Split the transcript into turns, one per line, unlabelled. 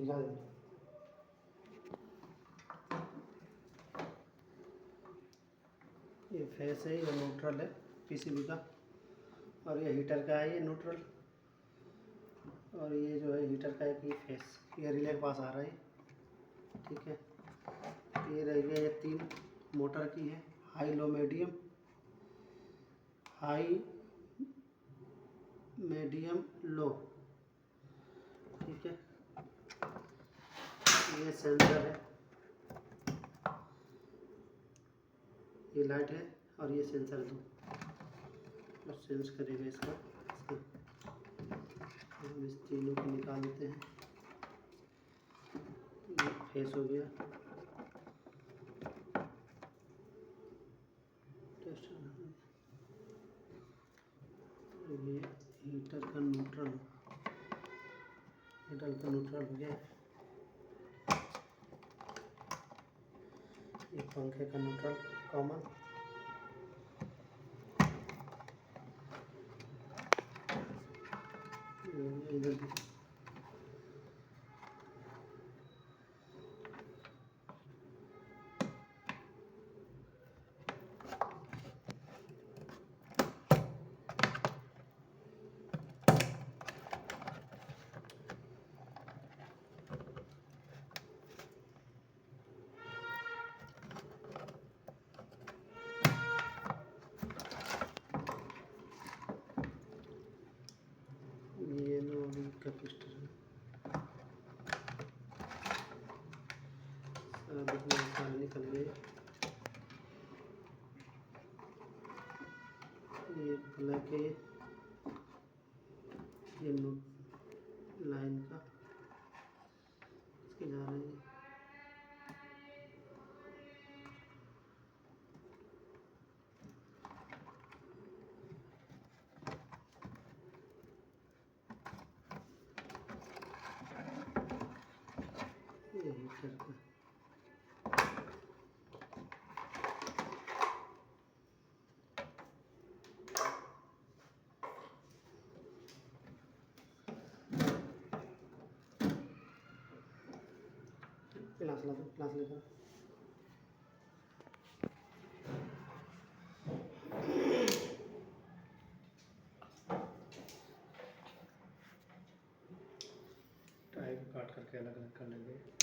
दिखा दे। ये फेस है, ये न्यूट्रल है पीसीबी का, और ये हीटर का है, ये न्यूट्रल, और ये जो है हीटर का एक ये फेस, ये रिले के पास आ रहा है। ठीक है, ये रह गया, ये 3 मोटर की है, high low medium, high medium low. ठीक है, ये सेंसर है, ये लाइट है और ये सेंसर दो, और सेंस करेगा इसका। हम इस तीनों को निकाल देते हैं। ये फेस हो गया, ये हीटर का न्यूट्रल, हो गया। ये पंखे का न्यूट्रल कॉमन, इधर कैपेसिटर है, सारा निकल गया। ये ब्लैक है, ये लाइन का इसके जा रहे हैं। ये हीटर का क्लास लेकर टाइप काट करके अलग अलग कर लेंगे।